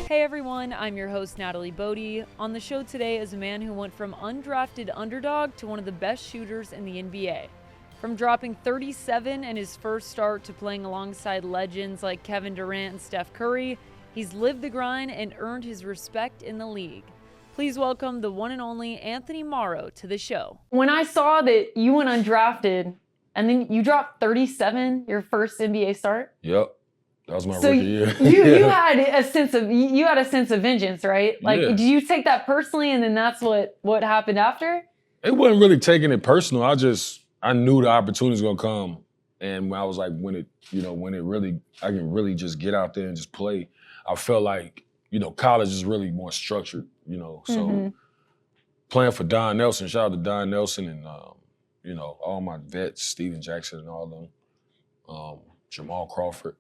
Hey everyone, I'm your host Natalie Bodie. On the show today is a man who went from undrafted underdog to one of the best shooters in the NBA. From dropping 37 in his first start to playing alongside legends like Kevin Durant and Steph Curry, he's lived the grind and earned his respect in the league. Please welcome the one and only Anthony Morrow to the show. When I saw that you went undrafted and then you dropped 37 your first NBA start? Yep. That was my rookie year. you had a sense of vengeance, right? Like, Yeah. Did you take that personally, and then that's what happened after? It wasn't really taking it personal. I knew the opportunity was gonna come, and I was like, I can really just get out there and just play. I felt like, college is really more structured, So playing for Don Nelson, shout out to Don Nelson and all my vets, Steven Jackson and all them, Jamal Crawford.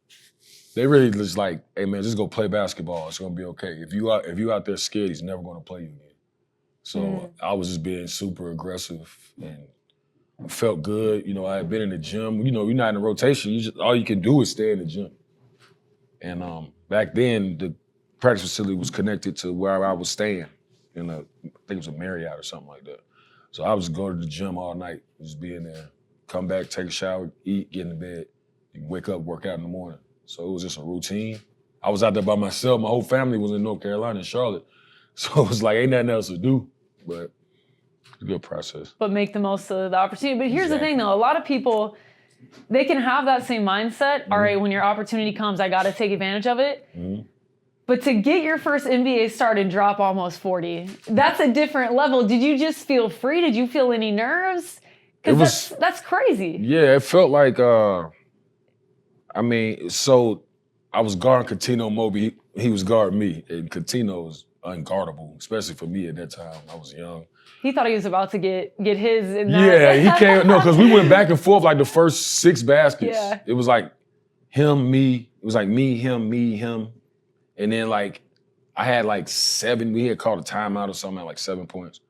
They really just like, hey man, just go play basketball. It's gonna be okay. If you out there scared, he's never gonna play you again. So I was just being super aggressive and I felt good. I had been in the gym. You're not in a rotation. All you can do is stay in the gym. And back then, the practice facility was connected to where I was staying. I think it was a Marriott or something like that. So I was going to the gym all night, just be in there, come back, take a shower, eat, get in the bed, wake up, work out in the morning. So it was just a routine. I was out there by myself. My whole family was in North Carolina, in Charlotte. So it was like, ain't nothing else to do, but it's a good process. But make the most of the opportunity. But here's the thing though, a lot of people, they can have that same mindset. All right, when your opportunity comes, I gotta take advantage of it. But to get your first NBA start and drop almost 40, that's a different level. Did you just feel free? Did you feel any nerves? Because that's crazy. Yeah, it felt like, so I was guarding Coutinho Mobley. He was guarding me, and Coutinho was unguardable, especially for me at that time. I was young. He thought he was about to get his in that. Yeah, he came, because we went back and forth like the first 6 baskets. Yeah. It was like him, me. It was like me, him. And then I had 7, we had called a timeout or something at 7 points.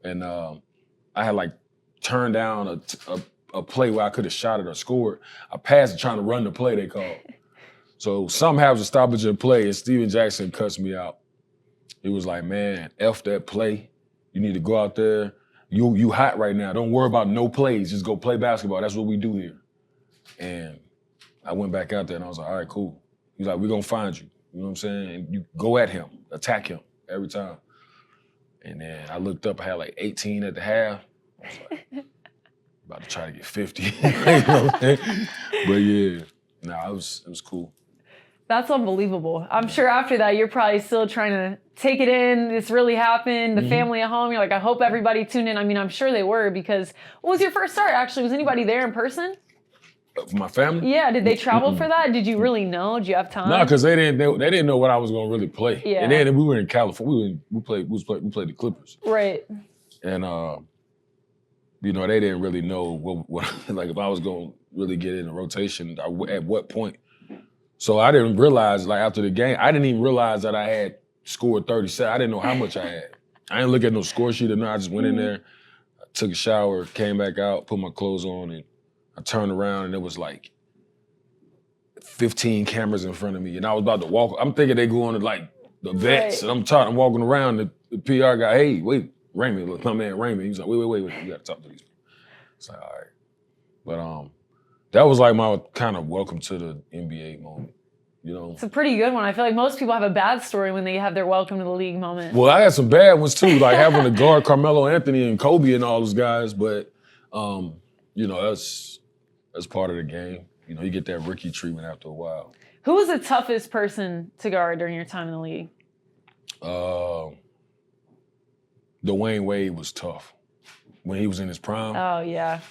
And I had turned down a play where I could have shot it or scored. I passed it trying to run the play they called. So something happens to stoppage in play, and Steven Jackson cuts me out. He was like, man, F that play. You need to go out there. You hot right now. Don't worry about no plays. Just go play basketball. That's what we do here. And I went back out there and I was like, all right, cool. He's like, we're gonna find you. You know what I'm saying? And you go at him, attack him every time. And then I looked up, I had 18 at the half. I was like, about to try to get 50. You know what I'm saying? But yeah, it was cool. That's unbelievable. I'm sure after that, you're probably still trying to take it in. This really happened. The family at home, you're like, I hope everybody tuned in. I mean, I'm sure they were, because what was your first start, actually? Was anybody there in person? For my family? Yeah, did they travel for that? Did you really know? Did you have time? No, because they didn't know what I was gonna really play. Yeah. And then we were in California. We played the Clippers. Right. And they didn't really know what if I was gonna really get in a rotation at what point. So I didn't realize, after the game, I didn't even realize that I had scored 37. I didn't know how much I had. I didn't look at no score sheet or nothing. I just went in there, I took a shower, came back out, put my clothes on, and I turned around and it was 15 cameras in front of me. And I was about to walk. I'm thinking they going to the vets. Right. And I'm walking around, the PR guy, hey, wait, Raymond, look, my man Raymond. He was like, wait, you gotta talk to these people. It's like, all right. But that was my kind of welcome to the NBA moment. It's a pretty good one. I feel like most people have a bad story when they have their welcome to the league moment. Well, I had some bad ones too, having to guard Carmelo Anthony and Kobe and all those guys. But that's part of the game. You get that rookie treatment after a while. Who was the toughest person to guard during your time in the league? Dwayne Wade was tough when he was in his prime. Oh, yeah.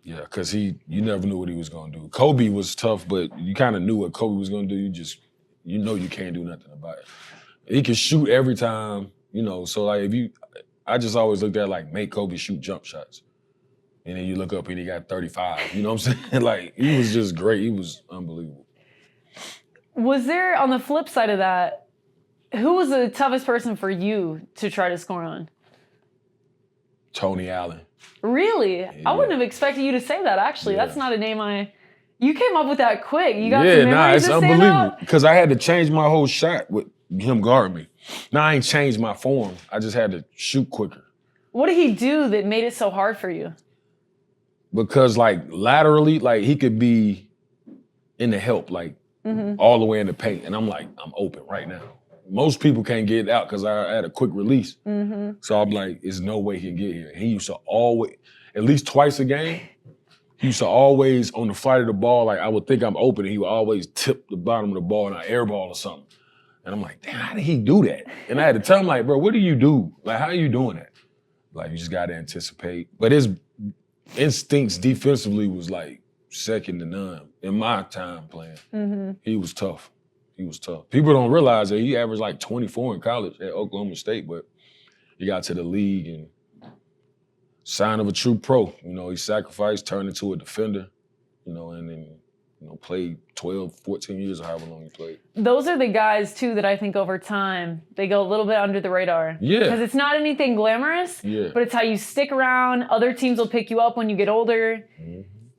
Yeah, because you never knew what he was going to do. Kobe was tough, but you kind of knew what Kobe was going to do. You can't do nothing about it. He can shoot every time, so I just always looked at make Kobe shoot jump shots. And then you look up and he got 35. You know what I'm saying? He was just great. He was unbelievable. Was there, on the flip side of that, who was the toughest person for you to try to score on? Tony Allen. Really? Yeah. I wouldn't have expected you to say that, actually. Yeah. That's not a name You came up with that quick. You got some memories it's unbelievable. Because I had to change my whole shot with him guard me. Now I ain't changed my form. I just had to shoot quicker. What did he do that made it so hard for you? Because like laterally, like he could be in the help, like all the way in the paint. And I'm like, I'm open right now. Most people can't get it out because I had a quick release. So I'm like, there's no way he can get here. And he used to always, at least twice a game, he used to always, on the flight of the ball, like I would think I'm open and he would always tip the bottom of the ball and I airball or something. And I'm like, damn, how did he do that? And I had to tell him like, bro, what do you do? Like, how are you doing that? Like, you just got to anticipate. But his instincts defensively was like second to none in my time playing. He was tough. He was tough. People don't realize that he averaged like 24 in college at Oklahoma State, but he got to the league and sign of a true pro. You know, he sacrificed, turned into a defender, you know, and then, you know, played 12, 14 years or however long he played. Those are the guys, too, that I think over time, they go a little bit under the radar. Yeah. Because it's not anything glamorous, but it's how you stick around. Other teams will pick you up when you get older.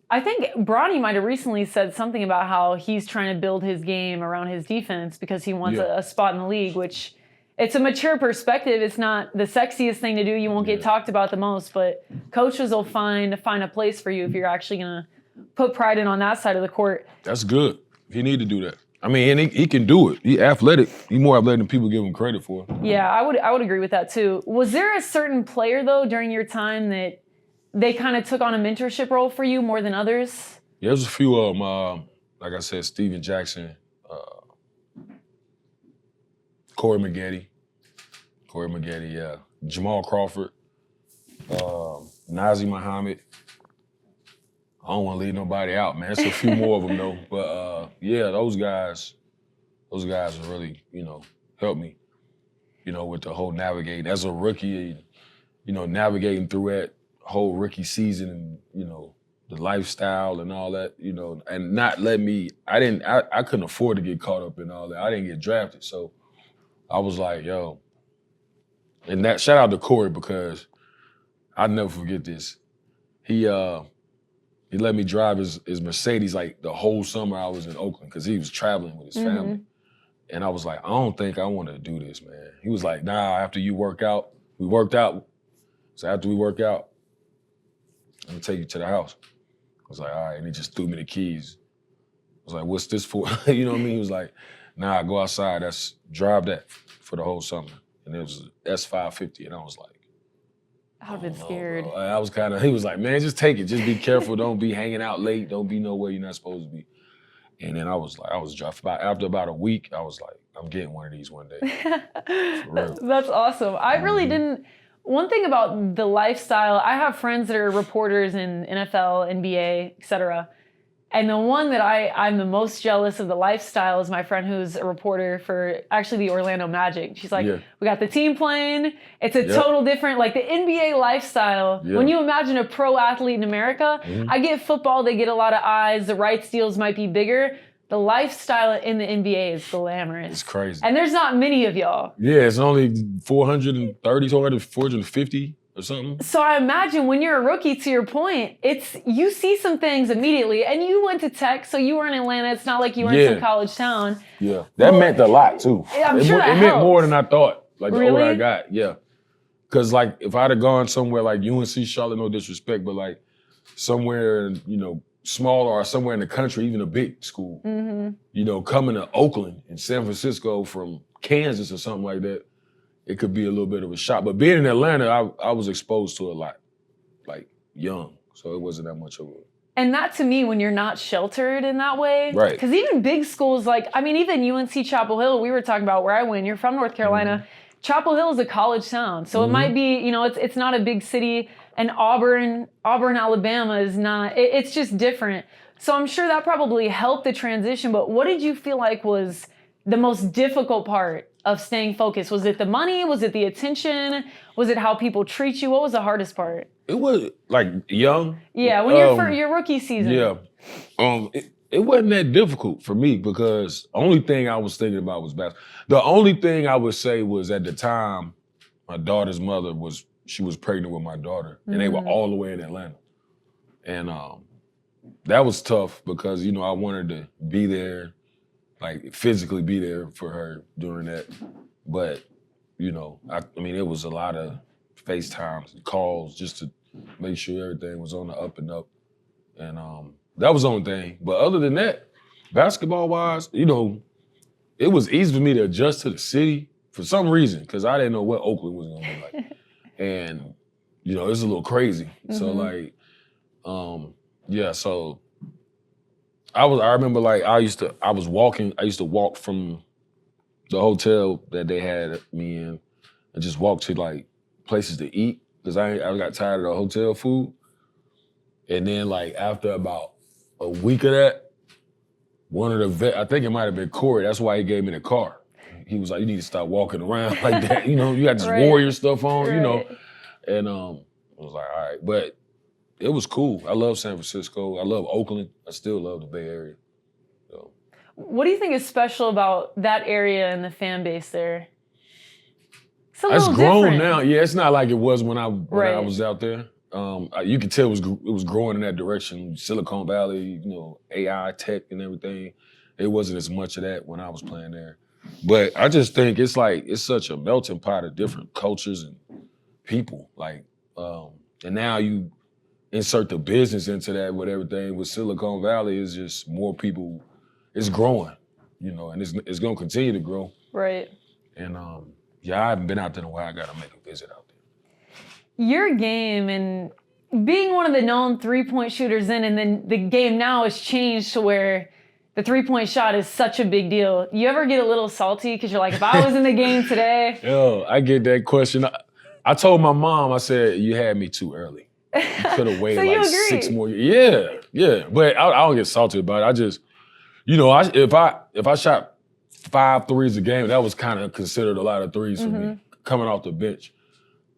I think Bronny might have recently said something about how he's trying to build his game around his defense because he wants a spot in the league, which it's a mature perspective. It's not the sexiest thing to do. You won't get talked about the most, but coaches will find a place for you if you're actually going to put pride in on that side of the court. That's good. He need to do that. I mean, and he can do it. He athletic. He more athletic than people give him credit for. Yeah, I would agree with that too. Was there a certain player though during your time that they kind of took on a mentorship role for you more than others? Yeah, there's a few of them. Like I said, Steven Jackson, Corey Maggette, yeah. Jamal Crawford, Nazi Muhammad. I don't want to leave nobody out, man. It's a few more of them though. But yeah, those guys have really, you know, helped me, you know, with the whole navigating. As a rookie, you know, navigating through that whole rookie season and, you know, the lifestyle and all that, you know, and not let me, I couldn't afford to get caught up in all that. I didn't get drafted. So I was like, yo, and that shout out to Corey because I'll never forget this. He let me drive his Mercedes like the whole summer I was in Oakland because he was traveling with his family. And I was like, I don't think I want to do this, man. He was like, nah, after you work out, we worked out. So after we work out, I'm gonna take you to the house. I was like, all right, and he just threw me the keys. I was like, what's this for? You know what I mean? He was like, nah, go outside, drive that for the whole summer. And it was S550, and I was like, I would have been scared. I was he was like, man, just take it. Just be careful. Don't be hanging out late. Don't be nowhere you're not supposed to be. And then I was driving. After about a week, I was like, I'm getting one of these one day. For real. That's awesome. I really didn't. One thing about the lifestyle, I have friends that are reporters in NFL, NBA, et cetera. And the one that I'm the most jealous of the lifestyle is my friend who's a reporter for actually the Orlando Magic. She's like, we got the team playing. It's a total different, like the NBA lifestyle. When you imagine a pro athlete in America, I get football, they get a lot of eyes. The rights deals might be bigger. The lifestyle in the NBA is glamorous. It's crazy. And there's not many of y'all. Yeah, it's only 430, 450 or something. So I imagine when you're a rookie, to your point, you see some things immediately. And you went to Tech, so you were in Atlanta. It's not like you were in some college town. Yeah, that meant a lot too. I'm sure that it meant more than I thought. Like the older I got, Because like if I'd have gone somewhere like UNC Charlotte, no disrespect, but like somewhere, you know, smaller or somewhere in the country, even a big school, you know, coming to Oakland and San Francisco from Kansas or something like that, it could be a little bit of a shock. But being in Atlanta, I was exposed to a lot, like young, so it wasn't that much of a... And that to me, when you're not sheltered in that way, right? Because even big schools like, I mean, even UNC Chapel Hill, we were talking about where I went, you're from North Carolina, Chapel Hill is a college town. So it might be, you know, it's not a big city, and Auburn, Alabama is not, it's just different. So I'm sure that probably helped the transition, but what did you feel like was the most difficult part of staying focused? Was it the money? Was it the attention? Was it how people treat you? What was the hardest part? It was like young. Yeah, when you're for your rookie season. Yeah. It wasn't that difficult for me because the only thing I was thinking about was basketball. The only thing I would say was at the time, my daughter's mother was pregnant with my daughter, and they were all the way in Atlanta. And that was tough because, you know, I wanted to be there. like physically be there for her during that. But, you know, I mean, it was a lot of FaceTimes and calls just to make sure everything was on the up and up. And that was the only thing. But other than that, basketball-wise, you know, it was easy for me to adjust to the city for some reason, because I didn't know what Oakland was gonna be like. And, you know, it's a little crazy. So like, yeah, so I remember like I used to walk from the hotel that they had me in and just walk to like places to eat because I got tired of the hotel food. And then like after about a week of that, one of the I think it might have been Corey, that's why he gave me the car. He was like, you need to stop walking around like that. You know, you got this warrior stuff on, you know. And I was like, all right. But it was cool. I love San Francisco. I love Oakland. I still love the Bay Area. So. What do you think is special about that area and the fan base there? It's grown now. Yeah, it's not like it was when I was out there. You could tell it was growing in that direction. Silicon Valley, you know, AI tech and everything. It wasn't as much of that when I was playing there. But I just think it's such a melting pot of different cultures and people. Like, and now you insert the business into that with everything. With Silicon Valley, it's just more people. It's growing, you know, and it's going to continue to grow. Right. And yeah, I haven't been out there in a while. I got to make a visit out there. Your game and being one of the known three-point shooters and then the game now has changed to where the three-point shot is such a big deal. You ever get a little salty because you're like, if I was in the game today? Yo, I get that question. I told my mom, I said, you had me too early. You could have waited so like 6 more years. Yeah. But I don't get salty about it. I just, you know, if I shot 5 threes a game, that was kind of considered a lot of threes for me coming off the bench.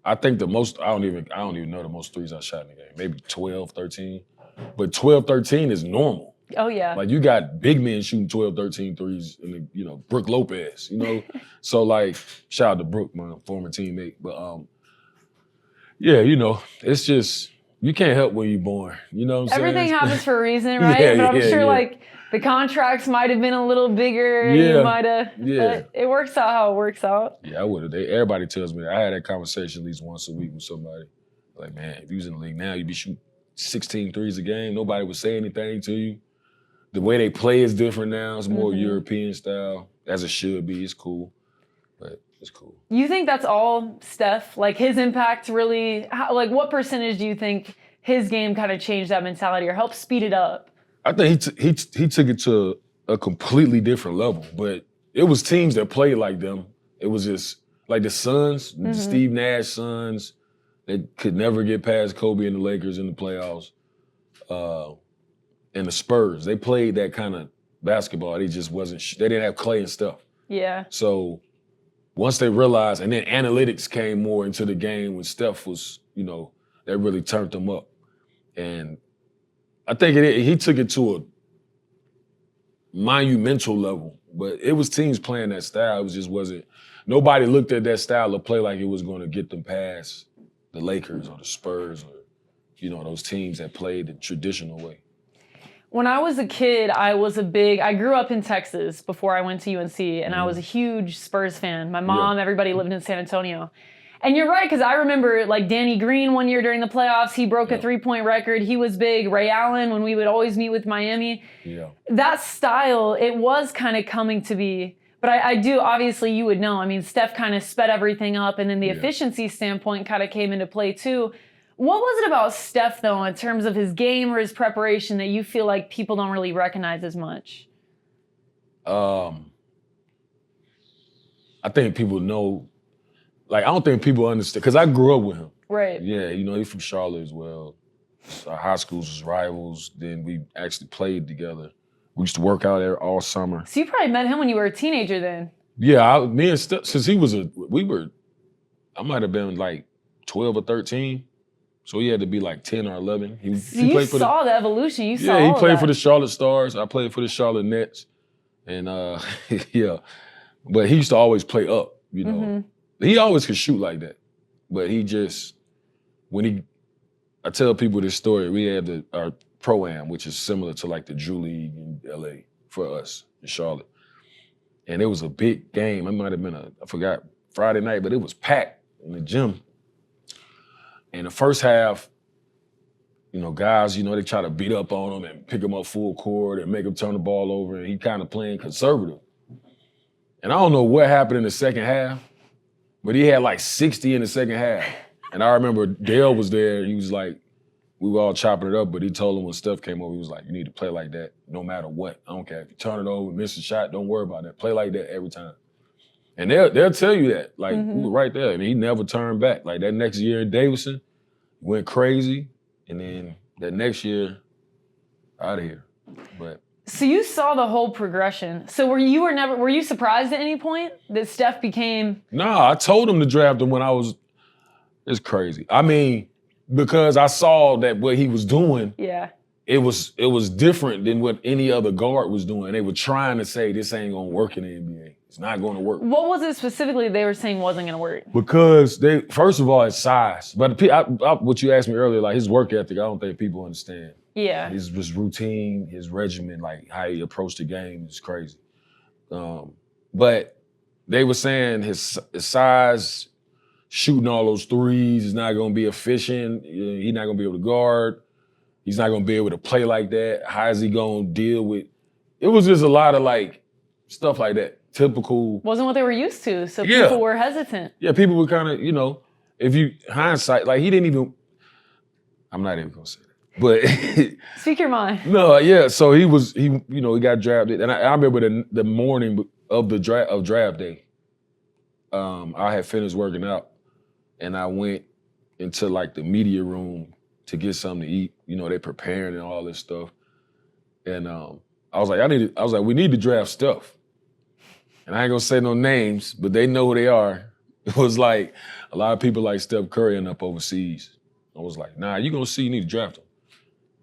I think the most, I don't even know the most threes I shot in the game. Maybe 12, 13. But 12, 13 is normal. Oh, yeah. Like, you got big men shooting 12, 13 threes, and you know, Brooke Lopez, you know? So, like, shout out to Brooke, my former teammate. But, yeah, you know, it's just, you can't help where you're born. You know what I'm saying? Everything happens for a reason, right? But I'm sure, like, the contracts might have been a little bigger. You might have. But it works out how it works out. Yeah, I would have. Everybody tells me that. I had that conversation at least once a week with somebody. Like, man, if you was in the league now, you'd be shooting 16 threes a game. Nobody would say anything to you. The way they play is different now. It's more European style, as it should be. It's cool, but it's cool. You think that's all Steph? Like, his impact really, like, what percentage do you think his game kind of changed that mentality or helped speed it up? I think he took it to a completely different level, but it was teams that played like them. It was just like the Suns, the Steve Nash Suns, that could never get past Kobe and the Lakers in the playoffs. And the Spurs, they played that kind of basketball. They just wasn't, they didn't have Clay and stuff. Yeah. So once they realized, and then analytics came more into the game when Steph was, you know, that really turned them up. And I think he took it to a monumental level, but it was teams playing that style. It just wasn't, nobody looked at that style of play like it was going to get them past the Lakers or the Spurs or, you know, those teams that played the traditional way. When I was a kid, I grew up in Texas before I went to UNC, and I was a huge Spurs fan. My mom, everybody lived in San Antonio. And you're right, because I remember like Danny Green one year during the playoffs, he broke a three-point record. He was big. Ray Allen, when we would always meet with Miami. Yeah. That style, it was kind of coming to be. But I do, obviously you would know. I mean, Steph kind of sped everything up, and then the efficiency standpoint kind of came into play too. What was it about Steph, though, in terms of his game or his preparation that you feel like people don't really recognize as much? I think people know, like, I don't think people understand, because I grew up with him. Right. Yeah, you know, he's from Charlotte as well. Our high schools was rivals. Then we actually played together. We used to work out there all summer. So you probably met him when you were a teenager then. Yeah, me and Steph, since I might have been like 12 or 13. So he had to be like 10 or 11. He played for the evolution. You saw he played for the Charlotte Stars. I played for the Charlotte Nets. And yeah, but he used to always play up, you know. He always could shoot like that. But he just, I tell people this story, we had our Pro-Am, which is similar to like the Drew League in LA for us in Charlotte. And it was a big game. It might have been I forgot, Friday night, but it was packed in the gym. And the first half, guys, they try to beat up on him and pick him up full court and make him turn the ball over. And he kind of playing conservative. And I don't know what happened in the second half, but he had like 60 in the second half. And I remember Dale was there. He was like, we were all chopping it up, but he told him when Steph came over, he was like, you need to play like that no matter what. I don't care. If you turn it over, miss a shot, don't worry about that. Play like that every time. And they'll tell you that. Like, we were right there. And he never turned back. Like that next year in Davidson, went crazy. And then that next year, out of here. But so you saw the whole progression. So were you surprised at any point that Steph became? Nah, I told him to draft him when it's crazy. I mean, because I saw that what he was doing, it was different than what any other guard was doing. They were trying to say this ain't gonna work in the NBA. It's not gonna work. What was it specifically they were saying wasn't gonna work? Because first of all, it's size. But what you asked me earlier, like his work ethic, I don't think people understand. Yeah. His routine, his regimen, like how he approached the game is crazy. But they were saying his size, shooting all those threes is not going to be efficient. He's not going to be able to guard. He's not going to be able to play like that. How is he going to deal with? It was just a lot of like stuff like that. Typical. Wasn't what they were used to, so people were hesitant. Yeah, people were kind of, if you hindsight, like he didn't even, I'm not even going to say that. But speak your mind. No, yeah. So he got drafted. And I remember the morning of draft day, I had finished working out. And I went into like the media room to get something to eat. They preparing and all this stuff. And I was like, we need to draft Steph. And I ain't gonna say no names, but they know who they are. It was like a lot of people like Steph Curry and up overseas. I was like, nah, you need to draft him.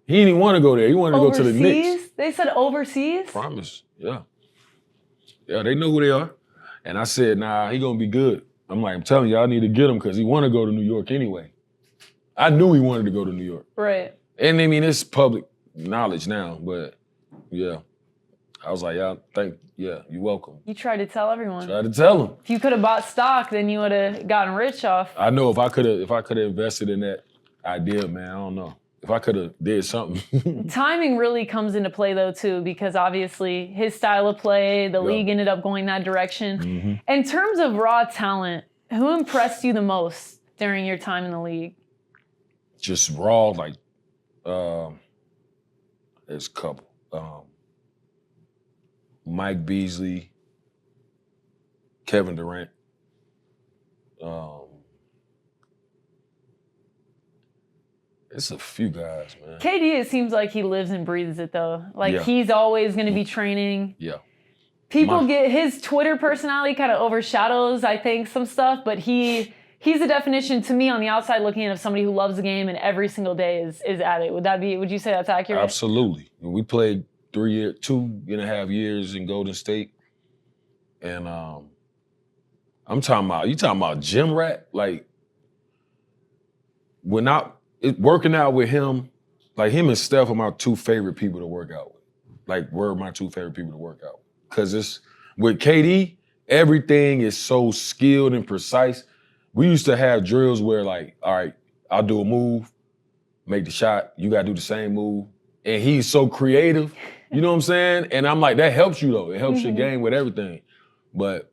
He didn't even want to go there. He wanted to go to the Knicks. They said overseas? Promise, yeah. Yeah, they know who they are. And I said, nah, he gonna be good. I'm telling you, I need to get him because he want to go to New York anyway. I knew he wanted to go to New York. Right. And I mean, it's public knowledge now, but yeah. I was like, you're welcome. You tried to tell everyone. Tried to tell him. If you could have bought stock, then you would have gotten rich off. I know if I could have invested in that idea, man, I don't know. If I could have did something. Timing really comes into play though too, because obviously his style of play, the league ended up going that direction. Mm-hmm. In terms of raw talent, who impressed you the most during your time in the league? Just raw, like, there's a couple. Mike Beasley, Kevin Durant. It's a few guys, man. KD, it seems like he lives and breathes it though. Like he's always going to be training. Yeah. People get his Twitter personality kind of overshadows, I think, some stuff, but he's a definition to me on the outside looking in of somebody who loves the game and every single day is at it. Would you say that's accurate? Absolutely. We played 2.5 years in Golden State. And you talking about gym rat? Like, working out with him, like him and Steph are my two favorite people to work out with. Like, were my two favorite people to work out with. Because with KD, everything is so skilled and precise. We used to have drills where like, all right, I'll do a move, make the shot, you gotta do the same move. And he's so creative, you know what I'm saying? And I'm like, that helps you though. It helps your game with everything. But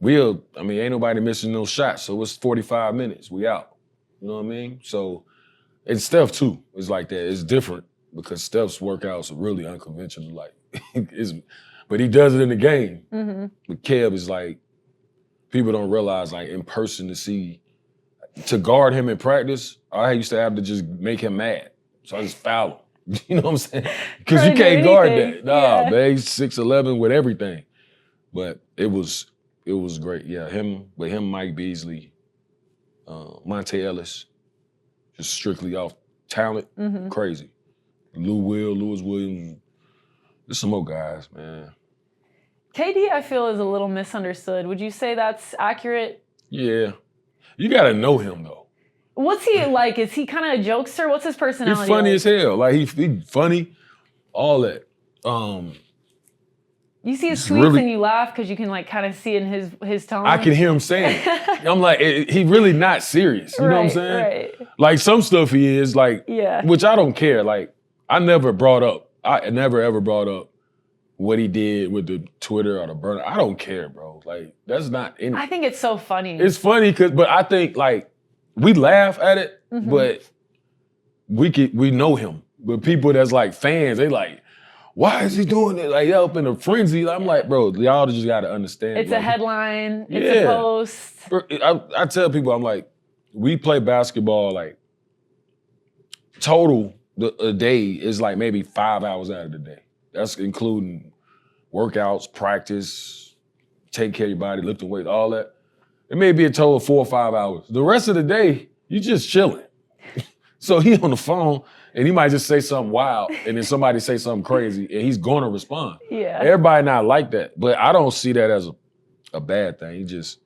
ain't nobody missing no shots, so it's 45 minutes, we out. You know what I mean? So, and Steph too is like that. It's different because Steph's workouts are really unconventional. Like, but he does it in the game. Mm-hmm. But Kev is like, people don't realize, like, in person to guard him in practice, I used to have to just make him mad. So I just foul him. You know what I'm saying? Because you can't guard that. Nah, man, he's 6'11" with everything. But it was great. Yeah, him, Mike Beasley, Monte Ellis, just strictly off talent, crazy. Lewis Williams, there's some more guys, man. KD, I feel, is a little misunderstood. Would you say that's accurate? Yeah. You got to know him, though. What's he like? Is he kind of a jokester? What's his personality He's funny like? as hell. Like, he funny, all that. You see his It's tweets really- and you laugh because you can like kind of see it in his tone. I can hear him saying it. I'm like, he really not serious. You know what I'm saying? Right. Like some stuff he is like, Yeah. which I don't care. Like I never ever brought up what he did with the Twitter or the burner. I don't care, bro. Like that's not any. I think it's so funny. It's funny but I think like we laugh at it, but we know him. But people that's like fans, they like, why is he doing it? Like up in a frenzy. I'm like, bro, y'all just gotta understand. It's like, a headline. It's a post. I tell people, I'm like, we play basketball like total a day is like maybe 5 hours out of the day. That's including workouts, practice, take care of your body, lifting weights, all that. It may be a total of 4 or 5 hours. The rest of the day, you just chilling. So he on the phone and he might just say something wild and then somebody say something crazy and he's gonna respond. Yeah. Everybody not like that, but I don't see that as a bad thing. He just,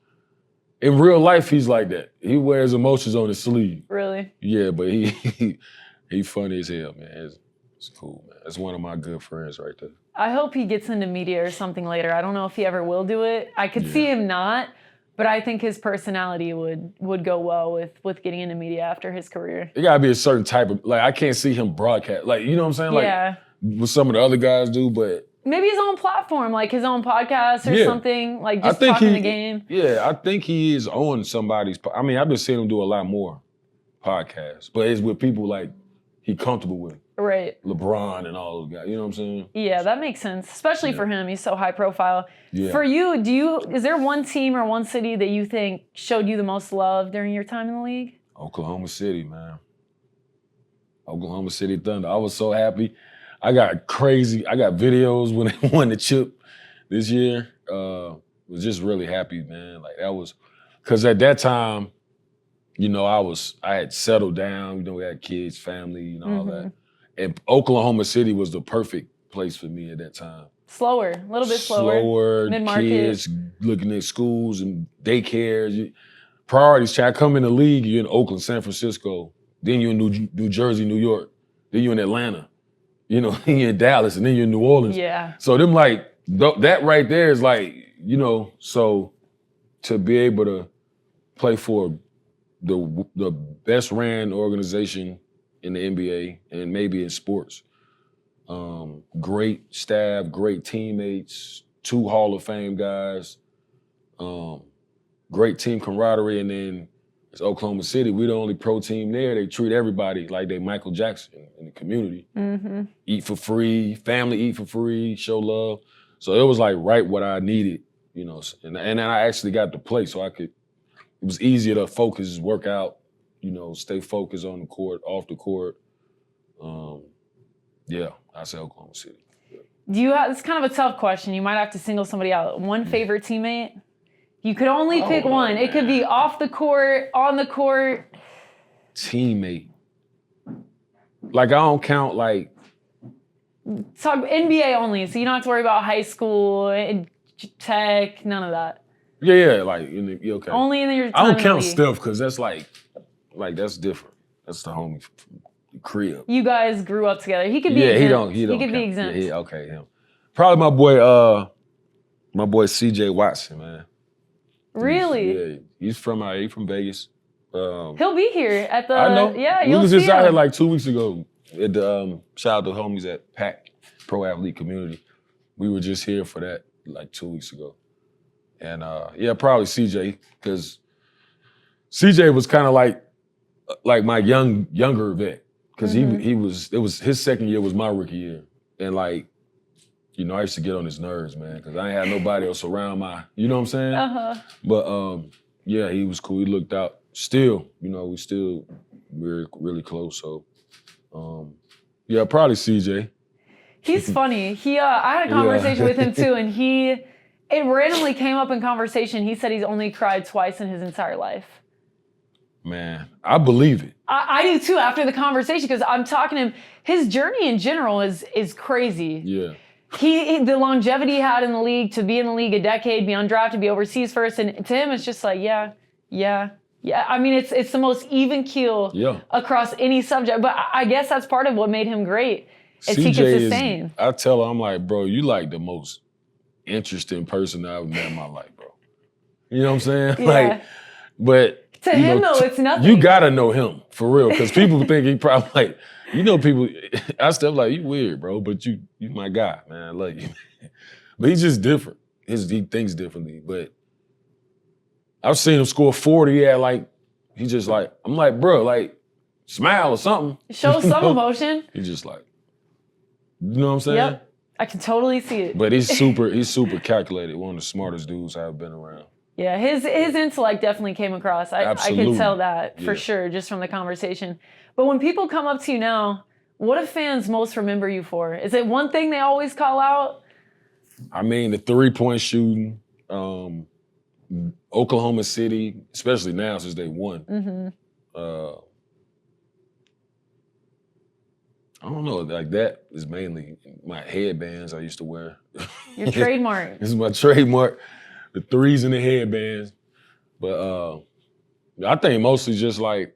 in real life, he's like that. He wears emotions on his sleeve. Really? Yeah, but he funny as hell, man. It's cool, man. That's one of my good friends right there. I hope he gets into media or something later. I don't know if he ever will do it. I could see him not, but I think his personality would go well with getting into media after his career. It gotta be a certain type of, like, I can't see him broadcast. Like, you know what I'm saying? Like, what some of the other guys do, but. Maybe his own platform, like his own podcast or something, like just talking the game. Yeah, I think he is on somebody's, I mean, I've been seeing him do a lot more podcasts, but it's with people like he comfortable with. Right. LeBron and all those guys, you know what I'm saying? Yeah, that makes sense, especially for him. He's so high profile. Yeah. For you, is there one team or one city that you think showed you the most love during your time in the league? Oklahoma City, man. Oklahoma City Thunder. I was so happy. I got videos when they won the chip this year. Was just really happy, man. Like that was, cause at that time, you know, I had settled down, you know, we had kids, family, you know, all that. And Oklahoma City was the perfect place for me at that time. Slower, a little bit slower. Mid-market. Kids looking at schools and daycares. Priorities, I come in the league, you're in Oakland, San Francisco, then you're in New Jersey, New York, then you're in Atlanta. You know, then you're in Dallas, and then you're in New Orleans. Yeah. So them like, that right there is like, you know, so to be able to play for the best ran organization in the NBA and maybe in sports. Great staff, great teammates, 2 Hall of Fame guys, great team camaraderie, and then it's Oklahoma City. We're the only pro team there. They treat everybody like they Michael Jackson in the community. Eat for free, family eat for free, show love. So it was like right what I needed, you know. And then I actually got to play, so it was easier to focus, work out, you know, stay focused on the court, off the court. Yeah, I say Oklahoma City. It's kind of a tough question. You might have to single somebody out. One favorite teammate? You could only pick one. Man. It could be off the court, on the court. Teammate. Like, I don't count, like... Talk NBA only, so you don't have to worry about high school, tech, none of that. Yeah, like, okay. Only in your time I don't count in the Steph, because that's like, that's different. That's the homie from the crib. You guys grew up together. He could be exempt. He don't could count. be exempt. Yeah, okay, him. Probably my boy CJ Watson, man. Really? He's from Vegas. He'll be here at the. I know. Yeah, we you'll was see just out him. here like 2 weeks ago at the shout out to homies at PAC, Pro Athlete Community. We were just here for that like 2 weeks ago, and probably CJ, because CJ was kind of like my younger vet, because it was his second year was my rookie year, and like, you know, I used to get on his nerves, man, because I ain't had nobody else around you know what I'm saying? But yeah, he was cool. He looked out. Still, you know, we're really close. So, yeah, probably CJ. He's funny. I had a conversation with him too, and it randomly came up in conversation. He said he's only cried twice in his entire life. Man, I believe it. I do too after the conversation, because I'm talking to him. His journey in general is crazy. Yeah. The longevity he had in the league, to be in the league a decade, be undrafted, be overseas first, and to him it's just like, yeah. I mean, it's the most even keel across any subject, but I guess that's part of what made him great, is he could sustain. I tell her, I'm like, bro, you like the most interesting person that I've ever met in my life, bro. You know what I'm saying? Yeah. Like, but to him though, it's nothing. You gotta know him for real, because people think he probably like, people. I still like, you weird, bro, but you my guy, man. I love you. But he's just different. He thinks differently. But I've seen him score 40 at like, he just like, I'm like, bro, like, smile or something. Show some emotion. He's just like, you know what I'm saying? Yep, I can totally see it. But he's super calculated. One of the smartest dudes I've been around. Yeah, his intellect definitely came across. I could tell that for sure, just from the conversation. But when people come up to you now, what do fans most remember you for? Is it one thing they always call out? I mean, the 3-point shooting, Oklahoma City, especially now since they won. Mm-hmm. I don't know, like that is mainly my headbands I used to wear. Your trademark. This is my trademark, the threes and the headbands. But I think mostly just like,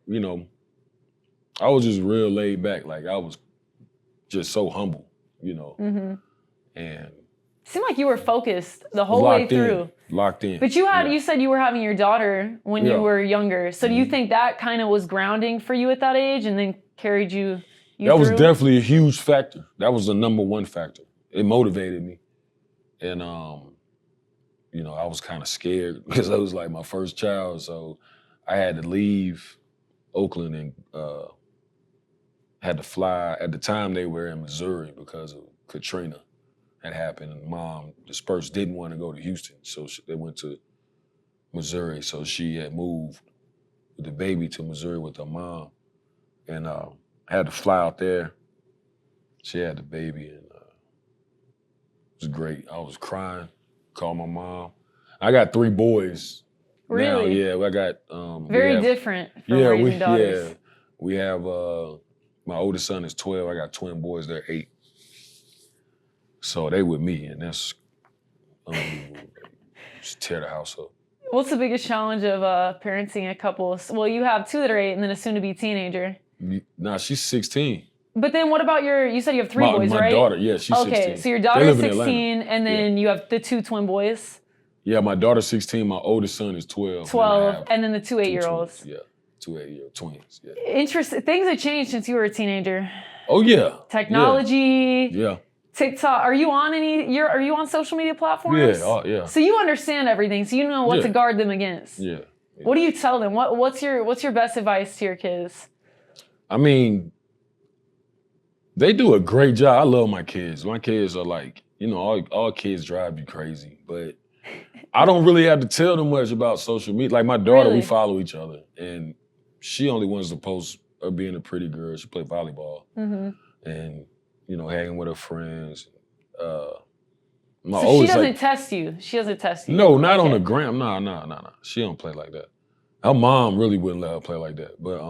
I was just real laid back. Like I was just so humble, Mm-hmm. And it seemed like you were focused the whole way through. Locked in. But you said you were having your daughter when you were younger. So do you think that kind of was grounding for you at that age and then carried you that was through? definitely a huge factor. That was the number one factor. It motivated me. And, I was kind of scared because it was like my first child. So I had to leave Oakland and had to fly. At the time, they were in Missouri because of Katrina had happened. And Mom dispersed, didn't want to go to Houston. So they went to Missouri. So she had moved with the baby to Missouri with her mom. And had to fly out there. She had the baby and it was great. I was crying, called my mom. I got 3 boys. Really? Now. Yeah, I got very different from raising daughters. Yeah. We have my oldest son is 12. I got twin boys, they're 8. So they with me, and that's just tear the house up. What's the biggest challenge of parenting a couple? Well, you have 2 that are 8 and then a soon-to-be teenager. Nah, she's 16. But then what about you said you have 3 boys, right? My daughter, yeah, she's 16. Okay, so your daughter is 16, and then you have the 2 twin boys? Yeah, my daughter's 16, my oldest son is 12. 12, and then the 2 8-year-olds. Yeah, 2 8-year-old twins, yeah. Interesting. Things have changed since you were a teenager. Oh, yeah. Technology. Yeah. TikTok. Are you on social media platforms? Yeah. So you understand everything, so you know what to guard them against. Yeah. What do you tell them? What's your best advice to your kids? I mean, they do a great job. I love my kids. My kids are like, all kids drive you crazy, but I don't really have to tell them much about social media. Like my daughter, we follow each other, and she only wants to post her being a pretty girl. She played volleyball, and hanging with her friends. So she doesn't test you. She doesn't test you. No, not on the gram. No. She don't play like that. Her mom really wouldn't let her play like that. But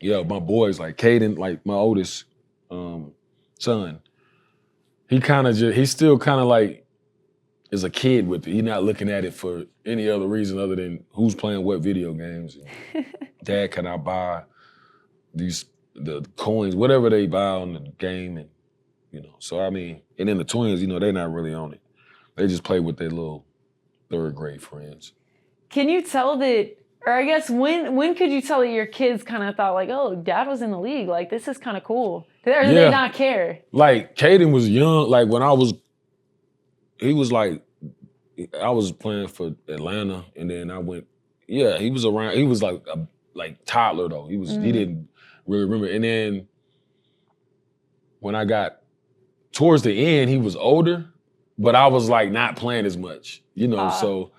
yeah, my boys like Caden, like my oldest son. He still kind of like is a kid with it. He's not looking at it for any other reason other than who's playing what video games. And Dad, can I buy the coins, whatever they buy on the game, and So I mean, and then the twins, they're not really on it. They just play with their little 3rd grade friends. Can you tell that, or I guess when could you tell that your kids kind of thought like, oh, Dad was in the league, like this is kind of cool? Or did they not care? Like Caden was young, like when he was like, I was playing for Atlanta, and then I went, he was around, he was like a toddler though. He didn't really remember. And then when I got towards the end, he was older, but I was like not playing as much, so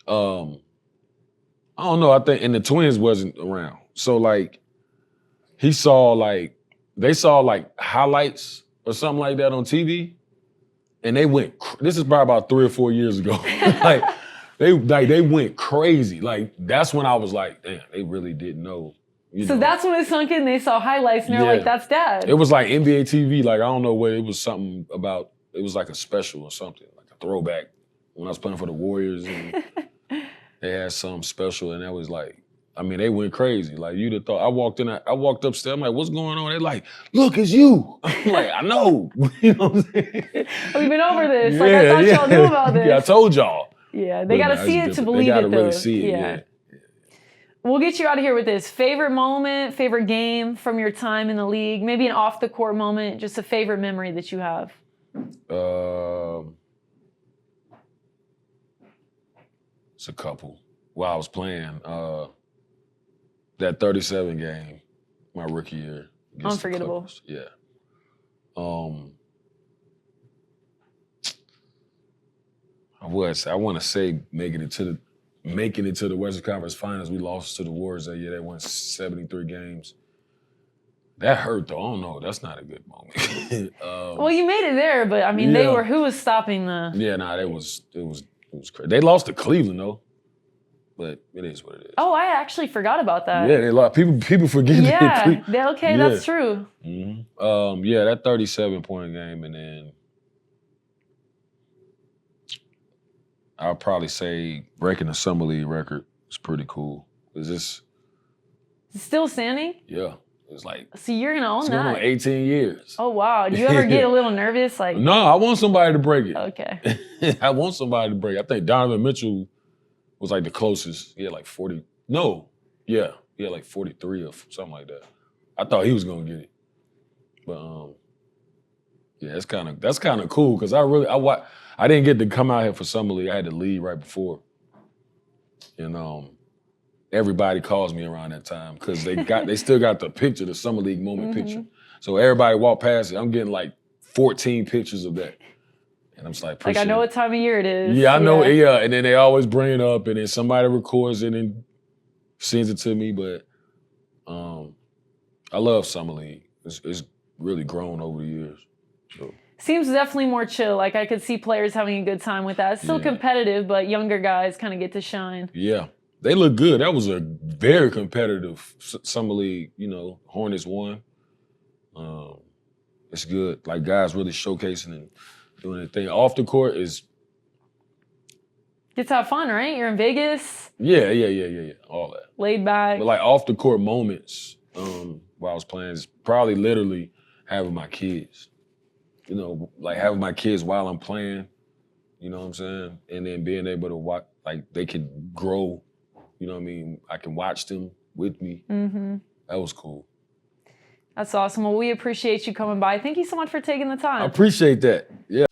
I don't know, I think, and the twins wasn't around. So like they saw like highlights or something like that on TV, and they went, this is probably about 3 or 4 years ago. They went crazy. Like that's when I was like, damn, they really didn't know. So that's when it sunk in, they saw highlights and they're like, that's Dad. It was like NBA TV, like I don't know what, it was something about, it was like a special or something, like a throwback when I was playing for the Warriors, and they had something special, and that was like, I mean, they went crazy. Like, you'd have thought, I walked upstairs, I'm like, what's going on? They like, look, it's you. I'm like, I know. You know what I'm saying? We've been over this. Yeah, like, I thought y'all knew about this. Yeah, I told y'all. Yeah, they got to see it to believe it, though. They got to really see it, yeah. We'll get you out of here with this. Favorite moment, favorite game from your time in the league, maybe an off-the-court moment, just a favorite memory that you have. It's a couple. While I was playing, that 37 game, my rookie year. Unforgettable. Yeah. I want to say making it to the Western Conference Finals. We lost to the Warriors that year. They won 73 games. That hurt though. I don't know. That's not a good moment. Well, you made it there, but I mean, who was stopping the? Yeah, it was crazy. They lost to Cleveland though, but it is what it is. Oh, I actually forgot about that. Yeah, they lost. People forget. Yeah, that's true. Mm-hmm. Yeah, that 37-point game, and then I'll probably say breaking the Summer League record was pretty cool. Is this still standing? Yeah. It's like, so you're gonna own that. Going on 18 years. Oh wow! Do you ever get a little nervous? Like, no, I want somebody to break it. Okay. I want somebody to break it. I think Donovan Mitchell was like the closest. He had like 40. No, yeah, he had like 43 or something like that. I thought he was gonna get it, but yeah, that's kind of cool because I didn't get to come out here for Summer League. I had to leave right before, and everybody calls me around that time because they still got the picture, the Summer League moment picture. So everybody walk past it. I'm getting like 14 pictures of that. And I'm just like, I know what time of year it is. Yeah, I know. Yeah. And then they always bring it up and then somebody records it and sends it to me. But I love Summer League. It's really grown over the years. So. Seems definitely more chill. Like I could see players having a good time with that. It's still competitive, but younger guys kind of get to shine. Yeah. They look good. That was a very competitive Summer League, Hornets won. It's good. Like guys really showcasing and doing their thing. Off the court is... Get to have fun, right? You're in Vegas. Yeah. All that. Laid back. But like off the court moments while I was playing is probably literally having my kids. Like having my kids while I'm playing, you know what I'm saying? And then being able to watch, like they can grow. You know what I mean? I can watch them with me. Mm-hmm. That was cool. That's awesome. Well, we appreciate you coming by. Thank you so much for taking the time. I appreciate that. Yeah.